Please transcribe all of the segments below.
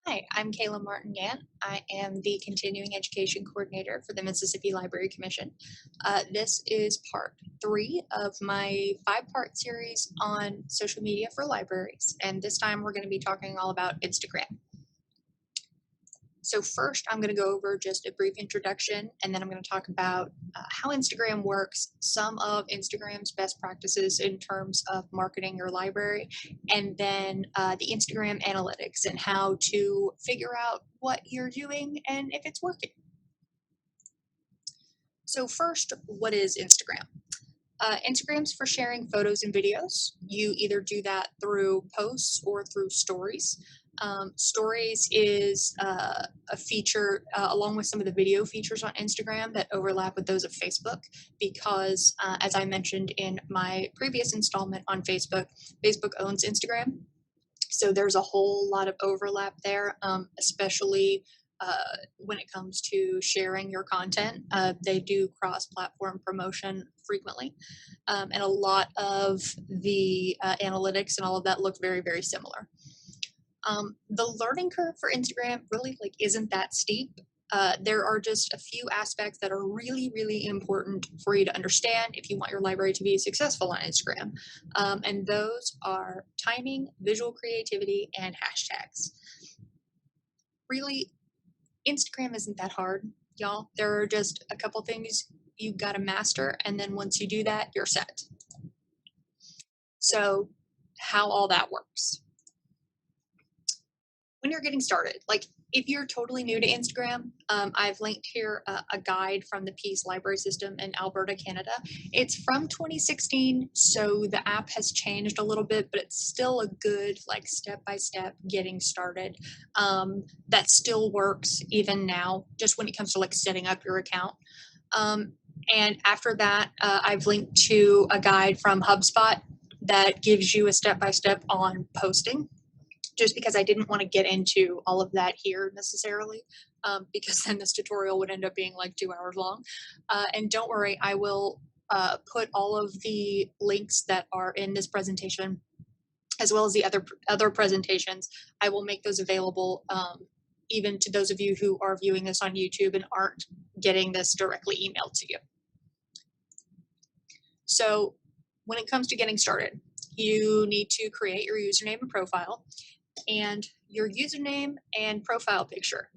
Hi, I'm Kayla Martin Gant. I am the Continuing Education Coordinator for the Mississippi Library Commission. This is part three of my five-part series on social media for libraries, and this time we're going to be talking all about Instagram. So first, I'm going to go over just a brief introduction, and then I'm going to talk about how Instagram works, some of Instagram's best practices in terms of marketing your library, and then the Instagram analytics and how to figure out what you're doing and if it's working. So first, what is Instagram? Instagram's for sharing photos and videos. You either do that through posts or through stories. Stories is a feature along with some of the video features on Instagram that overlap with those of Facebook because, as I mentioned in my previous installment on Facebook, Facebook owns Instagram. So there's a whole lot of overlap there, especially when it comes to sharing your content. They do cross platform promotion frequently. And a lot of the analytics and all of that look very, very similar. The learning curve for Instagram really isn't that steep. There are just a few aspects that are really, really important for you to understand if you want your library to be successful on Instagram. And those are timing, visual creativity, and hashtags. Really, Instagram isn't that hard, y'all. There are just a couple things you've got to master, and then once you do that, you're set. So, how all that works. When you're getting started, if you're totally new to Instagram, I've linked here a guide from the Peace Library System in Alberta, Canada. It's from 2016, so the app has changed a little bit, but it's still a good step-by-step getting started. That still works even now, just when it comes to setting up your account. And after that, I've linked to a guide from HubSpot that gives you a step-by-step on posting, just because I didn't want to get into all of that here necessarily, because then this tutorial would end up being 2 hours long. And don't worry, I will put all of the links that are in this presentation, as well as the other presentations. I will make those available even to those of you who are viewing this on YouTube and aren't getting this directly emailed to you. So when it comes to getting started, you need to create your username and profile. And your username and profile picture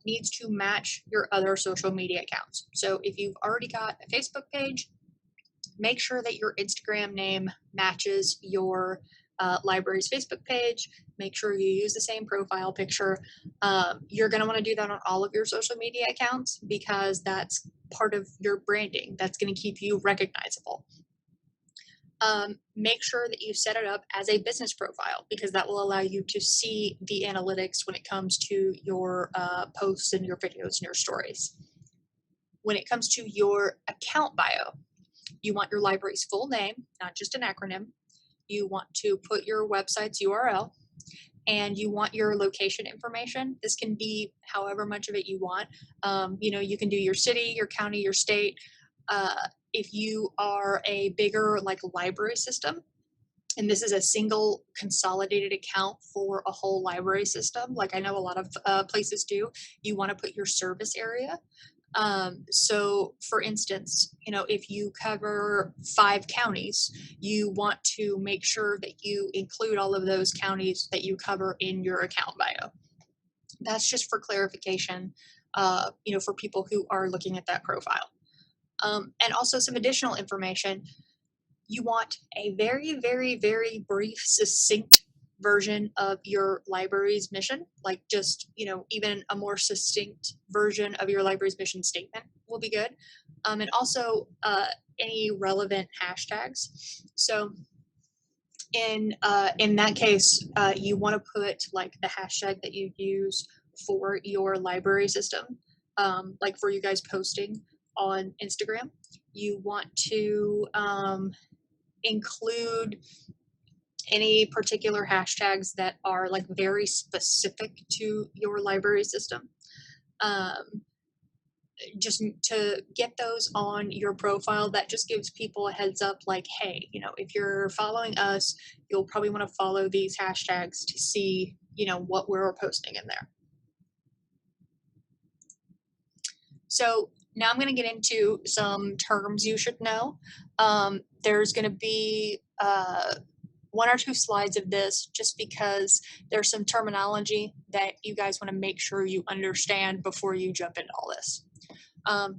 needs to match your other social media accounts. So if you've already got a Facebook page, make sure that your Instagram name matches your library's Facebook page. Make sure you use the same profile picture. You're going to want to do that on all of your social media accounts because that's part of your branding. That's going to keep you recognizable. Make sure that you set it up as a business profile because that will allow you to see the analytics when it comes to your posts and your videos and your stories. When it comes to your account bio, you want your library's full name, not just an acronym. You want to put your website's URL, and you want your location information. This can be however much of it you want. You can do your city, your county, your state. If you are a bigger library system, and this is a single consolidated account for a whole library system, like I know a lot of places do, you want to put your service area. So for instance, if you cover 5 counties, you want to make sure that you include all of those counties that you cover in your account bio. That's just for clarification, for people who are looking at that profile. And also some additional information. You want a very, very, very brief, succinct version of your library's mission, even a more succinct version of your library's mission statement will be good. And also any relevant hashtags. So in that case, you want to put the hashtag that you use for your library system, for you guys posting on Instagram. You want to include any particular hashtags that are very specific to your library system. Just to get those on your profile, that just gives people a heads up hey, if you're following us, you'll probably want to follow these hashtags to see what we're posting in there. So now I'm going to get into some terms you should know. There's going to be one or two slides of this just because there's some terminology that you guys want to make sure you understand before you jump into all this.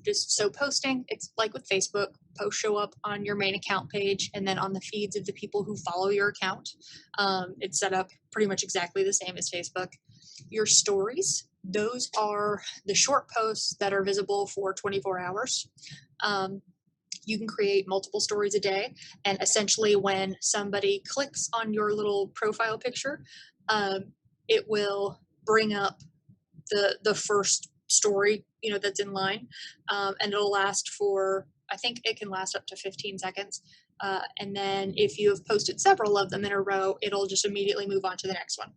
Just so posting, it's like with Facebook, posts show up on your main account page and then on the feeds of the people who follow your account. It's set up pretty much exactly the same as Facebook. Your stories, those are the short posts that are visible for 24 hours. You can create multiple stories a day, and essentially when somebody clicks on your little profile picture, it will bring up the first story that's in line, and it'll last for, I think it can last up to 15 seconds, and then if you have posted several of them in a row, it'll just immediately move on to the next one.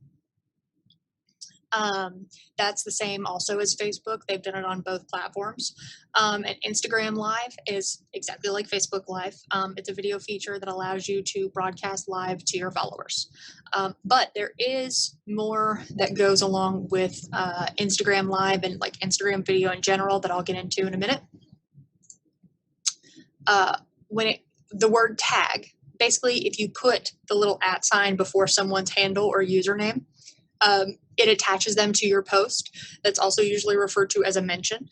That's the same also as Facebook. They've done it on both platforms. And Instagram Live is exactly like Facebook Live. It's a video feature that allows you to broadcast live to your followers. But there is more that goes along with Instagram Live and like Instagram video in general that I'll get into in a minute. The word tag, basically if you put the little @ sign before someone's handle or username, it attaches them to your post. That's also usually referred to as a mention.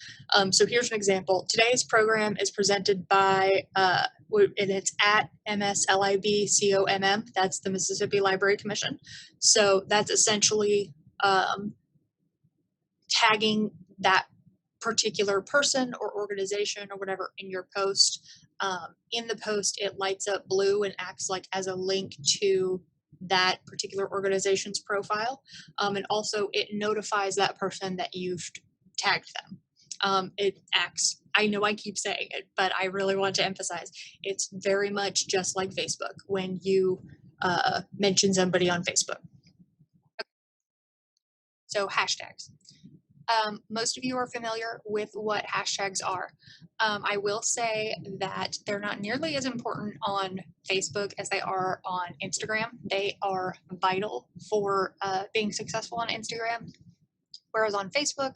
So here's an example. Today's program is presented by, and it's at MSLIBCOMM. That's the Mississippi Library Commission. So that's essentially tagging that particular person or organization or whatever in your post. In the post, it lights up blue and acts like as a link to that particular organization's profile, and also it notifies that person that you've tagged them. It acts, I know I keep saying it, but I really want to emphasize, it's very much just like Facebook when you mention somebody on Facebook. So hashtags. Most of you are familiar with what hashtags are. I will say that they're not nearly as important on Facebook as they are on Instagram. They are vital for being successful on Instagram, whereas on Facebook,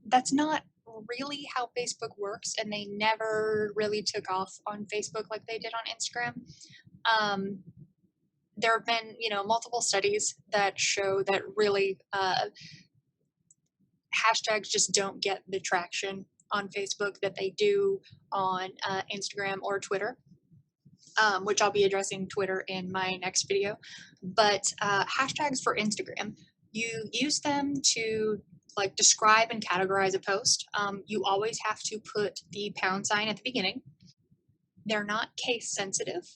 that's not really how Facebook works, and they never really took off on Facebook like they did on Instagram. There have been, multiple studies that show that really hashtags just don't get the traction on Facebook that they do on Instagram or Twitter, which I'll be addressing Twitter in my next video. But hashtags for Instagram, you use them to describe and categorize a post. You always have to put the # sign at the beginning. They're not case sensitive.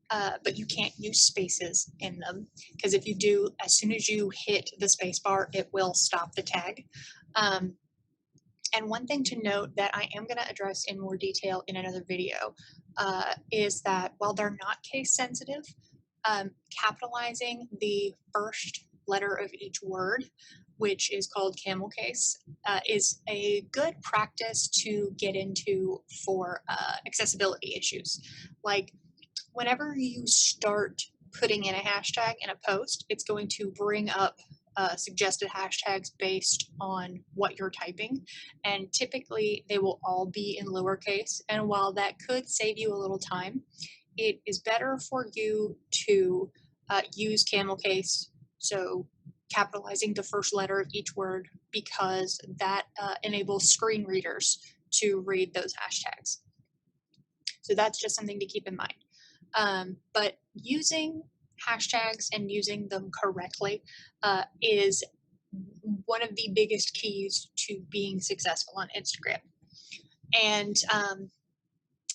But you can't use spaces in them, because if you do, as soon as you hit the space bar, it will stop the tag. And one thing to note that I am going to address in more detail in another video is that while they're not case sensitive, capitalizing the first letter of each word, which is called camel case, is a good practice to get into for accessibility issues. Like, whenever you start putting in a hashtag in a post, it's going to bring up suggested hashtags based on what you're typing, and typically they will all be in lowercase. And while that could save you a little time, it is better for you to use camel case, so capitalizing the first letter of each word, because that enables screen readers to read those hashtags. So that's just something to keep in mind. But using hashtags and using them correctly is one of the biggest keys to being successful on Instagram. And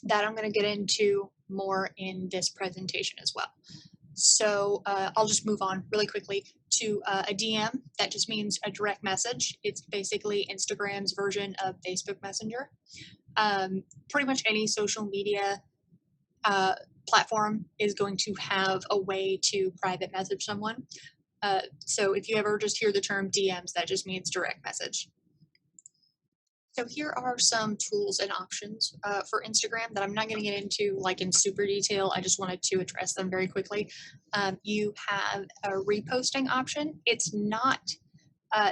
that I'm going to get into more in this presentation as well. So I'll just move on really quickly to a DM. That just means a direct message. It's basically Instagram's version of Facebook Messenger. Pretty much any social media platform is going to have a way to private message someone. So if you ever just hear the term DMs, that just means direct message. So here are some tools and options for Instagram that I'm not going to get into like in super detail. I just wanted to address them very quickly. You have a reposting option. It's not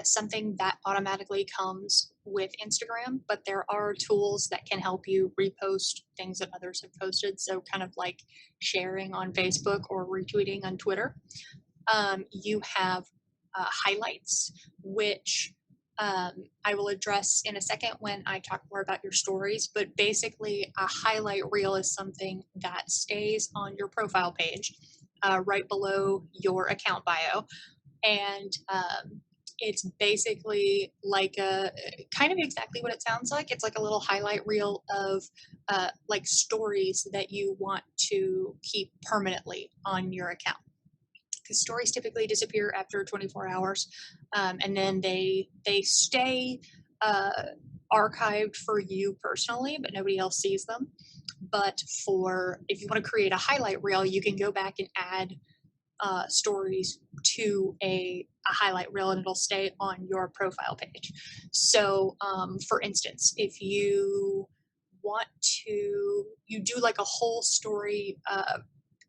something that automatically comes with Instagram, but there are tools that can help you repost things that others have posted. So kind of like sharing on Facebook or retweeting on Twitter. You have highlights, which I will address in a second when I talk more about your stories. But basically, a highlight reel is something that stays on your profile page right below your account bio. And it's basically like a kind of exactly what it sounds like. It's like a little highlight reel of like stories that you want to keep permanently on your account, because stories typically disappear after 24 hours, and then they stay archived for you personally, but nobody else sees them. But for if you want to create a highlight reel, you can go back and add stories to a highlight reel, and it'll stay on your profile page. So, for instance, if you want to, you do like a whole story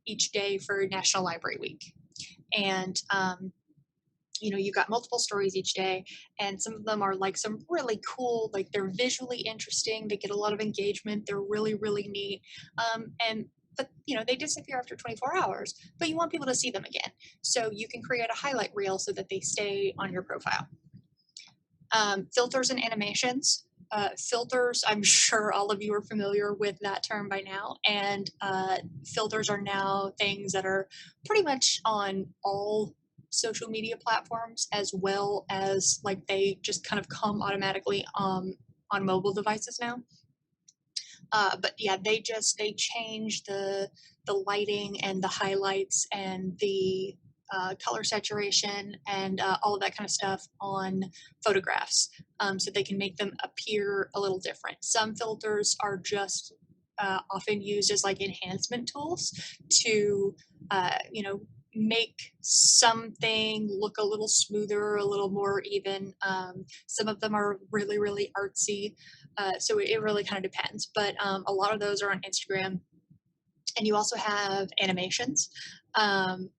each day for National Library Week, and you know, you've got multiple stories each day, and some of them are like some really cool, like they're visually interesting, they get a lot of engagement, they're really really neat, and but you know, they disappear after 24 hours, but you want people to see them again, so you can create a highlight reel so that they stay on your profile. Filters and animations. Filters, I'm sure all of you are familiar with that term by now, and filters are now things that are pretty much on all social media platforms, as well as like they just kind of come automatically on mobile devices now. But yeah, they change the lighting and the highlights and the color saturation and all of that kind of stuff on photographs, so they can make them appear a little different. Some filters are just often used as like enhancement tools to, you know, make something look a little smoother, a little more even. Some of them are really, really artsy. So it really kind of depends. But a lot of those are on Instagram. And you also have animations. Um,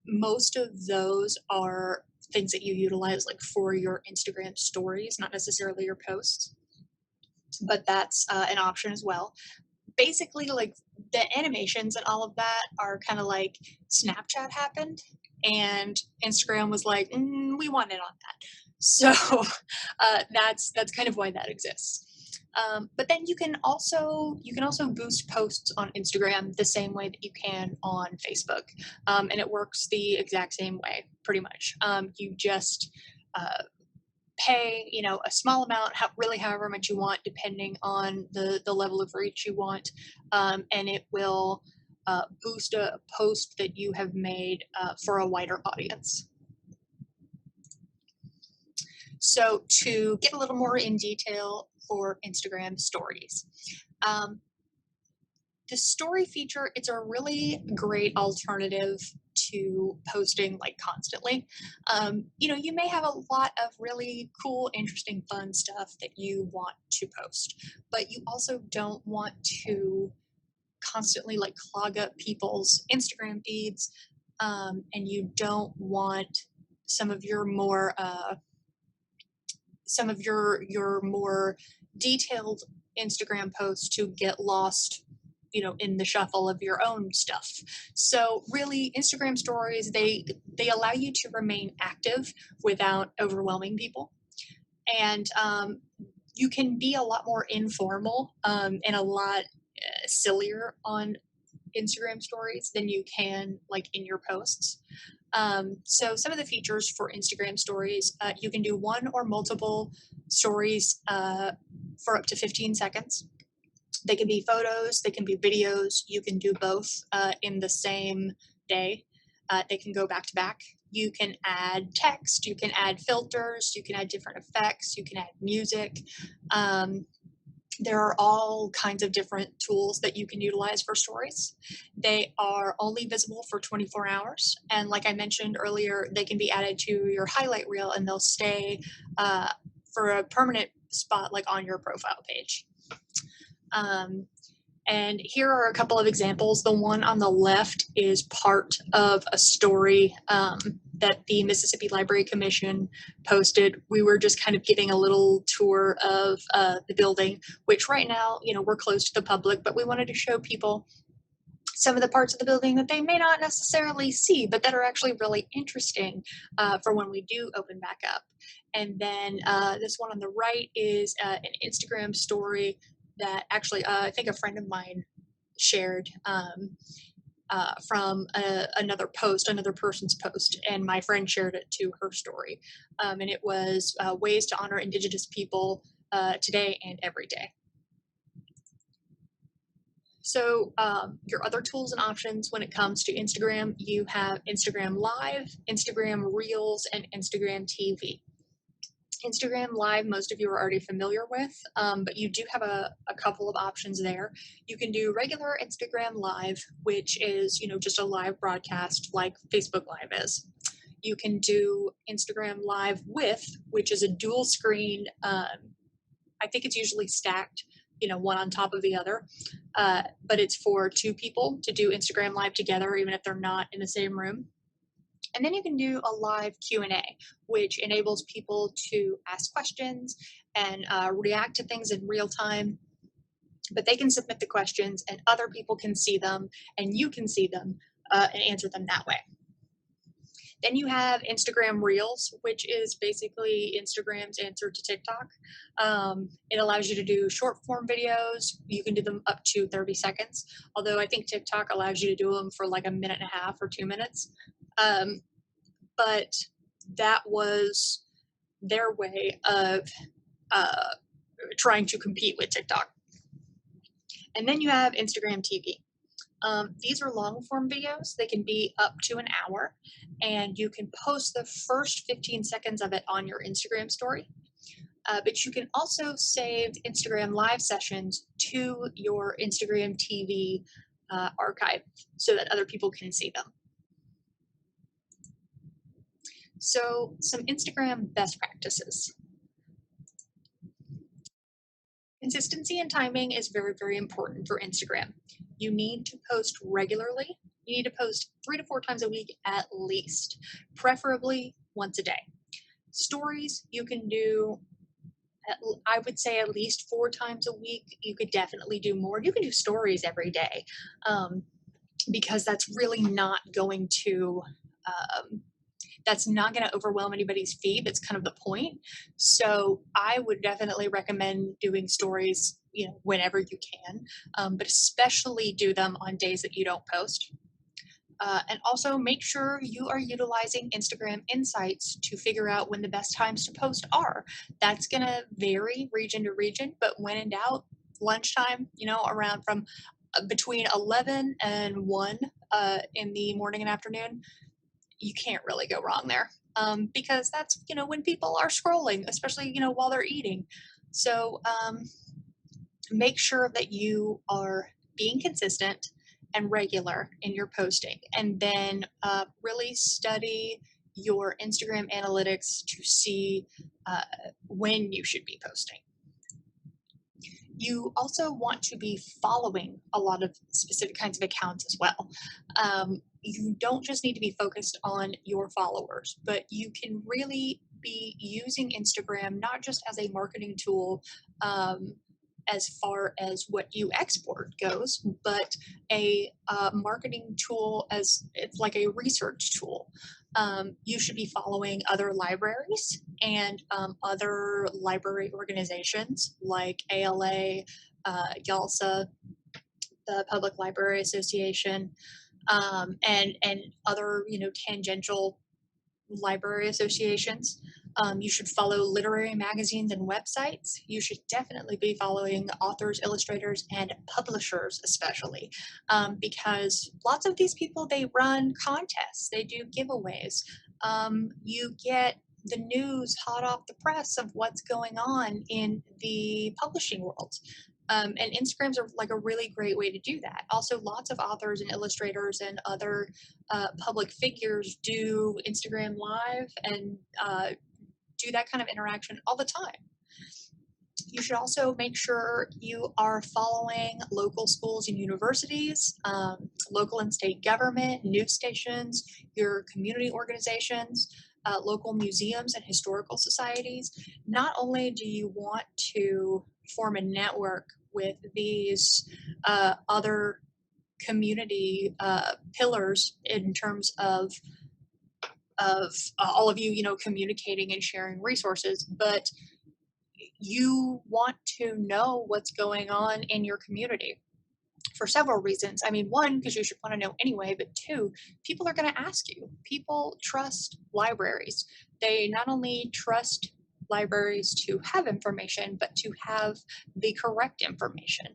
Most of those are things that you utilize like for your Instagram stories, not necessarily your posts, but that's an option as well. Basically, like the animations and all of that are kind of like Snapchat happened, and Instagram was like, we want it on that. So that's kind of why that exists. But then you can also boost posts on Instagram the same way that you can on Facebook, and it works the exact same way, pretty much. You just uh, pay, you know, a small amount, really however much you want, depending on the level of reach you want, and it will boost a post that you have made for a wider audience. So to get a little more in detail for Instagram stories, um, the story feature, it's a really great alternative to posting like constantly. You know, you may have a lot of really cool, interesting, fun stuff that you want to post, but you also don't want to constantly like clog up people's Instagram feeds, and you don't want some of your more more detailed Instagram posts to get lost, you know, in the shuffle of your own stuff. So really, Instagram stories, they allow you to remain active without overwhelming people, and you can be a lot more informal, and a lot sillier on Instagram stories than you can like in your posts. So some of the features for Instagram stories, you can do one or multiple stories for up to 15 seconds. They can be photos, they can be videos. You can do both in the same day. They can go back to back. You can add text, you can add filters, you can add different effects, you can add music. There are all kinds of different tools that you can utilize for stories. They are only visible for 24 hours. And like I mentioned earlier, they can be added to your highlight reel, and they'll stay for a permanent spot like on your profile page. And here are a couple of examples. The one on the left is part of a story that the Mississippi Library Commission posted. We were just kind of giving a little tour of the building, which right now, we're closed to the public, but we wanted to show people some of the parts of the building that they may not necessarily see, but that are actually really interesting for when we do open back up. And then this one on the right is an Instagram story that actually I think a friend of mine shared from another post, another person's post, and my friend shared it to her story. And it was ways to honor Indigenous people today and every day. So your other tools and options when it comes to Instagram, you have Instagram Live, Instagram Reels, and Instagram TV. Instagram Live, most of you are already familiar with, but you do have a couple of options there. You can do regular Instagram Live, which is, just a live broadcast like Facebook Live is. You can do Instagram Live with, which is a dual screen. I think it's usually stacked, one on top of the other, but it's for two people to do Instagram Live together, even if they're not in the same room. And then you can do a live Q&A, which enables people to ask questions and react to things in real time. But they can submit the questions and other people can see them and you can see them and answer them that way. Then you have Instagram Reels, which is basically Instagram's answer to TikTok. It allows you to do short form videos. You can do them up to 30 seconds, although I think TikTok allows you to do them for like a minute and a half or 2 minutes. But that was their way of trying to compete with TikTok. And then you have Instagram TV. These are long form videos. They can be up to an hour, and you can post the first 15 seconds of it on your Instagram story. But you can also save Instagram Live sessions to your Instagram TV archive so that other people can see them. So some Instagram best practices. Consistency and timing is very, very important for Instagram. You need to post regularly. You need to post 3 to 4 times a week at least, preferably once a day. Stories you can do, I would say at least 4 times a week. You could definitely do more. You can do stories every day because that's really not going to overwhelm anybody's feed. That's kind of the point. So I would definitely recommend doing stories, whenever you can, but especially do them on days that you don't post. And also make sure you are utilizing Instagram Insights to figure out when the best times to post are. That's going to vary region to region, but when in doubt, lunchtime, around from between 11 and 1 in the morning and afternoon, you can't really go wrong there, because that's, when people are scrolling, especially, while they're eating. So make sure that you are being consistent and regular in your posting, and then really study your Instagram analytics to see when you should be posting. You also want to be following a lot of specific kinds of accounts as well. You don't just need to be focused on your followers, but you can really be using Instagram not just as a marketing tool as far as what you export goes, but a marketing tool as it's like a research tool. You should be following other libraries and other library organizations like ALA, YALSA, the Public Library Association, and other tangential library associations. You should follow literary magazines and websites. You should definitely be following authors, illustrators, and publishers especially, because lots of these people, they run contests, they do giveaways. You get the news hot off the press of what's going on in the publishing world. And Instagrams are like a really great way to do that. Also, lots of authors and illustrators and other public figures do Instagram Live and do that kind of interaction all the time. You should also make sure you are following local schools and universities, local and state government, news stations, your community organizations, local museums and historical societies. Not only do you want to form a network with these other community pillars in terms of all of you, communicating and sharing resources, but you want to know what's going on in your community for several reasons. I mean, one, because you should want to know anyway, but two, people are going to ask you. People trust libraries. They not only trust libraries to have information, but to have the correct information.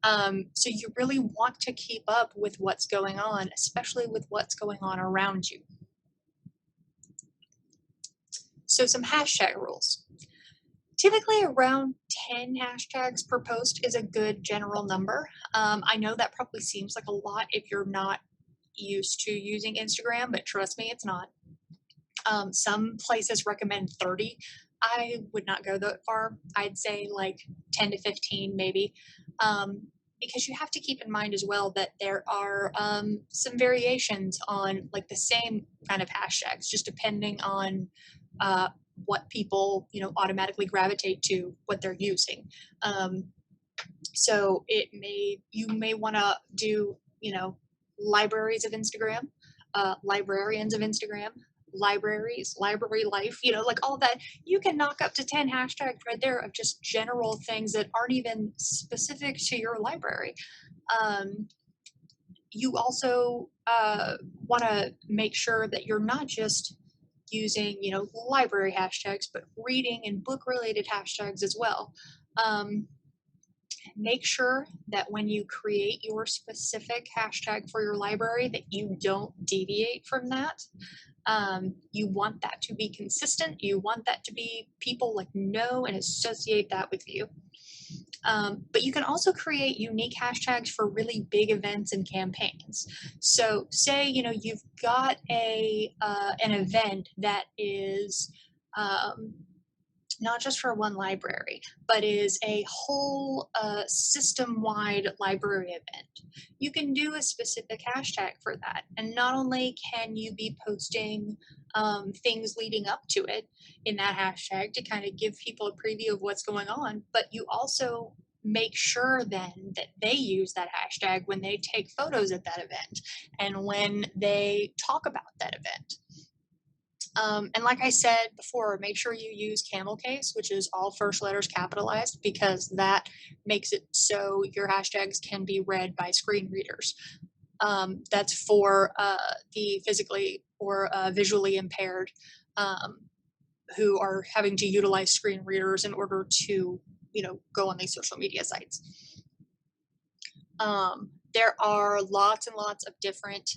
So you really want to keep up with what's going on, especially with what's going on around you. So some hashtag rules. Typically around 10 hashtags per post is a good general number. I know that probably seems like a lot if you're not used to using Instagram, but trust me, it's not. Some places recommend 30. I would not go that far. I'd say like 10 to 15 maybe. Because you have to keep in mind as well that there are some variations on like the same kind of hashtags, just depending on what people automatically gravitate to, what they're using. So you may want to do libraries of Instagram, librarians of Instagram, libraries, library life, like all that. You can knock up to 10 hashtags right there of just general things that aren't even specific to your library. You also want to make sure that you're not just using library hashtags, but reading and book related hashtags as well. Make sure that when you create your specific hashtag for your library that you don't deviate from that. You want that to be consistent. You want that to be people like know and associate that with you. But you can also create unique hashtags for really big events and campaigns. So say, you've got an event that is not just for one library, but is a whole system-wide library event. You can do a specific hashtag for that. And not only can you be posting things leading up to it in that hashtag to kind of give people a preview of what's going on, but you also make sure then that they use that hashtag when they take photos at that event and when they talk about that event. And like I said before, make sure you use camel case, which is all first letters capitalized, because that makes it so your hashtags can be read by screen readers. That's for the physically or visually impaired who are having to utilize screen readers in order to, go on these social media sites. There are lots and lots of different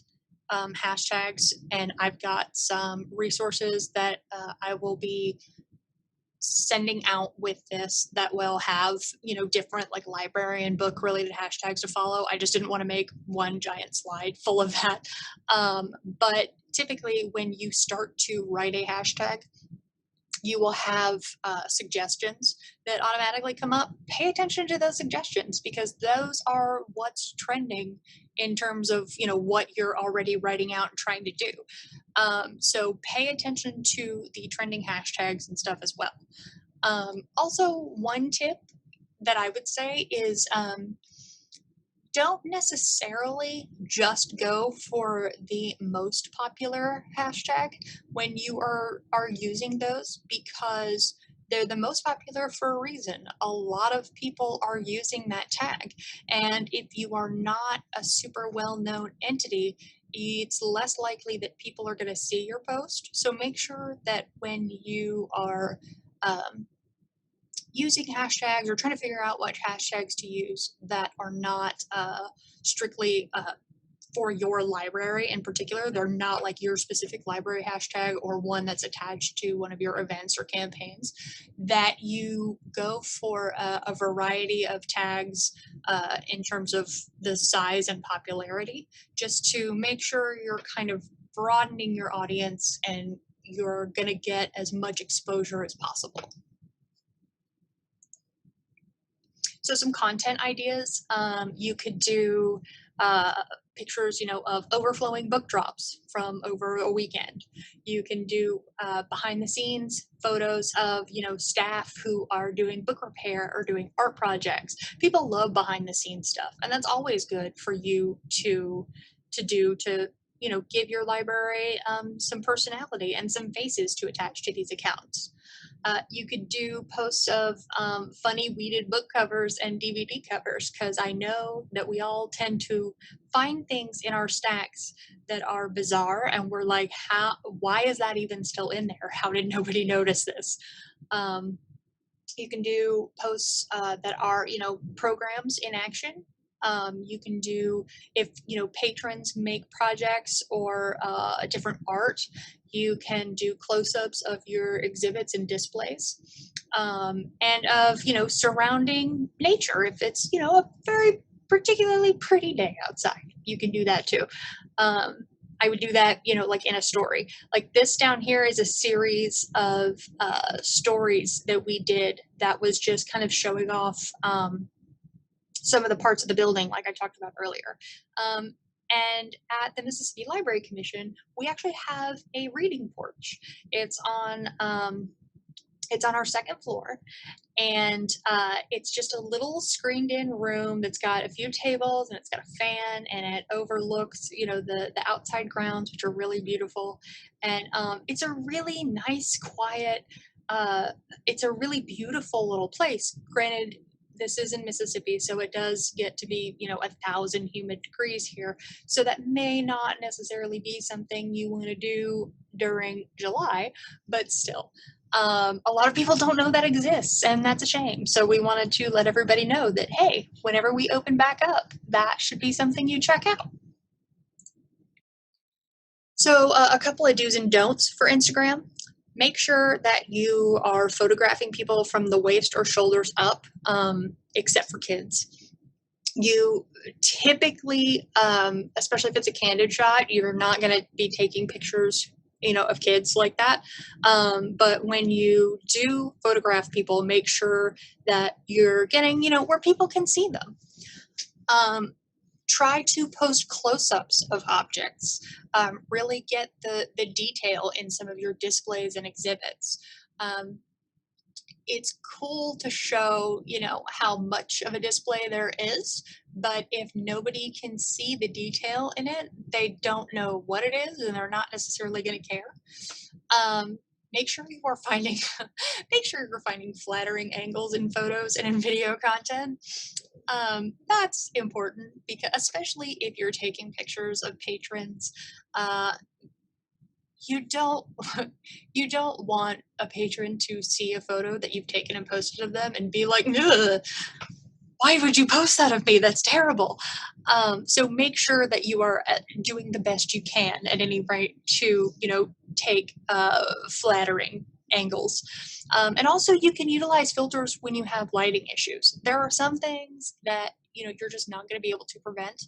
hashtags, and I've got some resources that I will be sending out with this that will have different like library and book related hashtags to follow. I just didn't want to make one giant slide full of that. But typically when you start to write a hashtag, you will have suggestions that automatically come up. Pay attention to those suggestions because those are what's trending in terms of what you're already writing out and trying to do. So pay attention to the trending hashtags and stuff as well. Also, one tip that I would say is don't necessarily just go for the most popular hashtag when you are using those, because they're the most popular for a reason. A lot of people are using that tag, and if you are not a super well-known entity, it's less likely that people are going to see your post. So make sure that when you are using hashtags or trying to figure out what hashtags to use that are not strictly for your library in particular. They're not like your specific library hashtag or one that's attached to one of your events or campaigns, that you go for a variety of tags in terms of the size and popularity, just to make sure you're kind of broadening your audience and you're going to get as much exposure as possible. So some content ideas, you could do uh, pictures, of overflowing book drops from over a weekend. You can do behind the scenes photos of, staff who are doing book repair or doing art projects. People love behind the scenes stuff, and that's always good for you to do to, give your library some personality and some faces to attach to these accounts. You could do posts of funny weeded book covers and DVD covers, because I know that we all tend to find things in our stacks that are bizarre, and we're like, why is that even still in there? How did nobody notice this? Um, you can do posts that are, programs in action. You can do, if, patrons make projects or different art, you can do close-ups of your exhibits and displays, and of, surrounding nature. If it's, a very particularly pretty day outside, you can do that too. Um, I would do that, like in a story. Like this down here is a series of stories that we did that was just kind of showing off some of the parts of the building, like I talked about earlier. And at the Mississippi Library Commission, we actually have a reading porch. It's on our second floor, and it's just a little screened in room that's got a few tables, and it's got a fan, and it overlooks, the outside grounds, which are really beautiful. And it's a really nice, quiet, it's a really beautiful little place. Granted, this is in Mississippi, so it does get to be, 1,000 humid degrees here. So that may not necessarily be something you want to do during July, but still. A lot of people don't know that exists, and that's a shame. So we wanted to let everybody know that, hey, whenever we open back up, that should be something you check out. So a couple of do's and don'ts for Instagram. Make sure that you are photographing people from the waist or shoulders up, except for kids. You typically, especially if it's a candid shot, you're not going to be taking pictures, of kids like that. But when you do photograph people, make sure that you're getting, where people can see them. Try to post close-ups of objects. Really get the detail in some of your displays and exhibits. It's cool to show, how much of a display there is, but if nobody can see the detail in it, they don't know what it is, and they're not necessarily going to care. Make sure you are finding make sure you're finding flattering angles in photos and in video content. That's important, because especially if you're taking pictures of patrons, uh, you don't you don't want a patron to see a photo that you've taken and posted of them and be like, ugh, why would you post that of me? That's terrible. So make sure that you are doing the best you can at any rate to, take flattering angles. And also you can utilize filters when you have lighting issues. There are some things that, you're just not going to be able to prevent.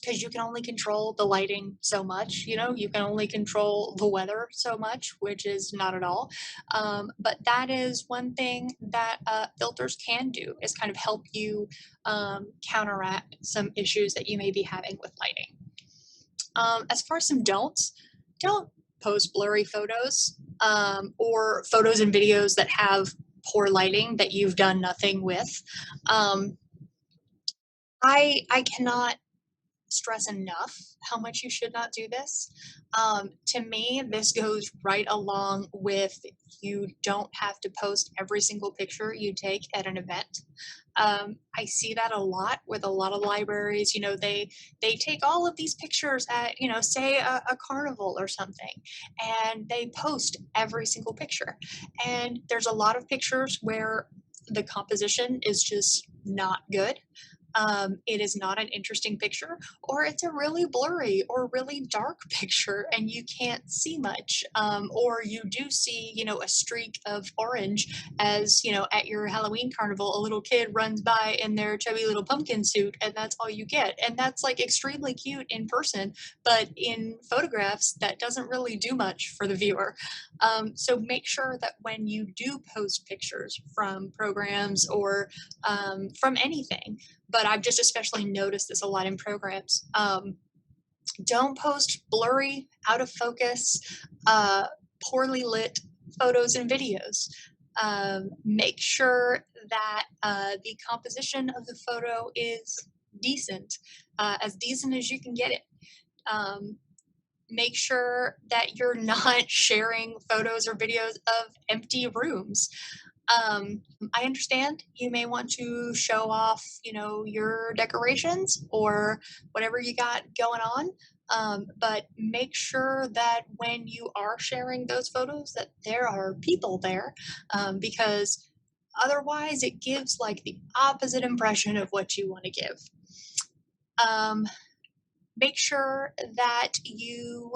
Because you can only control the lighting so much, you can only control the weather so much, which is not at all. But that is one thing that filters can do, is kind of help you counteract some issues that you may be having with lighting. As far as some don'ts, don't post blurry photos, or photos and videos that have poor lighting that you've done nothing with. I cannot stress enough how much you should not do this. To me, this goes right along with, you don't have to post every single picture you take at an event. I see that a lot with a lot of libraries. They take all of these pictures at, say a carnival or something, and they post every single picture. And there's a lot of pictures where the composition is just not good. it is not an interesting picture, or it's a really blurry or really dark picture and you can't see much, or you do see, a streak of orange as, at your Halloween carnival, a little kid runs by in their chubby little pumpkin suit, and that's all you get. And that's like extremely cute in person, but in photographs, that doesn't really do much for the viewer. So make sure that when you do post pictures from programs or from anything, but I've just especially noticed this a lot in programs. Don't post blurry, out of focus, poorly lit photos and videos. Make sure that the composition of the photo is decent as you can get it. Make sure that you're not sharing photos or videos of empty rooms. I understand you may want to show off, your decorations or whatever you got going on. But make sure that when you are sharing those photos that there are people there, because otherwise it gives like the opposite impression of what you want to give. Make sure that you,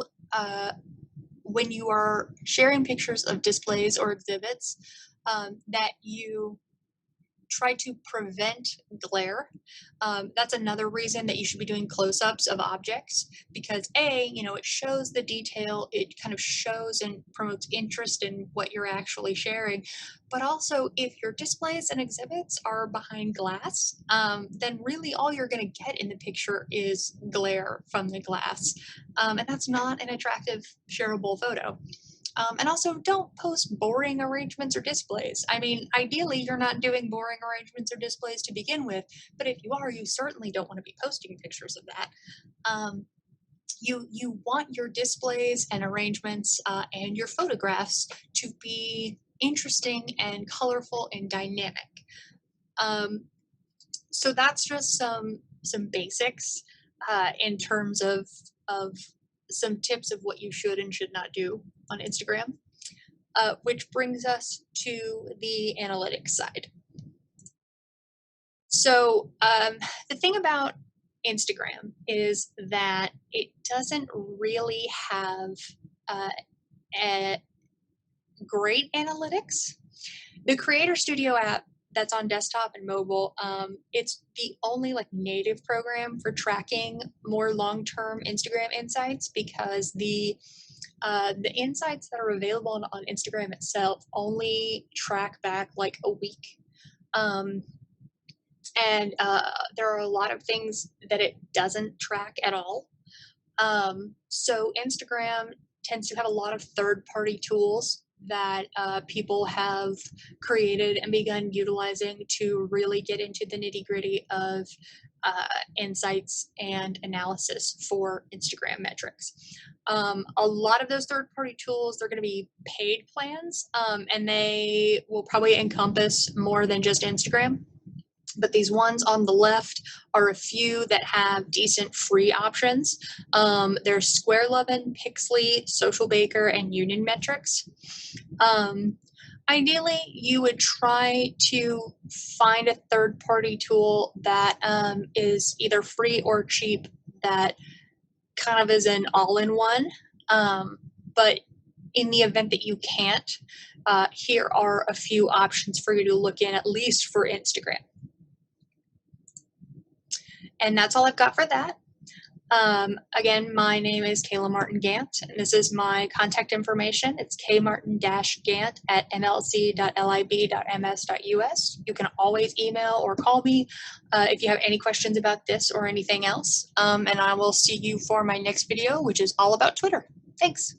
when you are sharing pictures of displays or exhibits, that you try to prevent glare. That's another reason that you should be doing close-ups of objects, because it shows the detail, it kind of shows and promotes interest in what you're actually sharing. But also, if your displays and exhibits are behind glass, then really all you're going to get in the picture is glare from the glass. And that's not an attractive, shareable photo. And also, don't post boring arrangements or displays. I mean, ideally, you're not doing boring arrangements or displays to begin with, but if you are, you certainly don't want to be posting pictures of that. You want your displays and arrangements and your photographs to be interesting and colorful and dynamic. So that's just some basics in terms of some tips of what you should and should not do on Instagram, which brings us to the analytics side. So the thing about Instagram is that it doesn't really have a great analytics. The Creator Studio app that's on desktop and mobile, it's the only like native program for tracking more long-term Instagram insights, because the insights that are available on Instagram itself only track back like a week. And there are a lot of things that it doesn't track at all. So Instagram tends to have a lot of third-party tools that people have created and begun utilizing to really get into the nitty-gritty of insights and analysis for Instagram metrics. A lot of those third-party tools, they're going to be paid plans, and they will probably encompass more than just Instagram. But these ones on the left are a few that have decent free options. There's SquareLovin, Pixly, Socialbaker, and Union Metrics. Ideally, you would try to find a third-party tool that is either free or cheap, that kind of is an all-in-one. But in the event that you can't, here are a few options for you to look in, at least for Instagram. And that's all I've got for that. Again, my name is Kayla Martin Gant, and this is my contact information. It's kmartin-gant at mlc.lib.ms.us. You can always email or call me if you have any questions about this or anything else. And I will see you for my next video, which is all about Twitter. Thanks.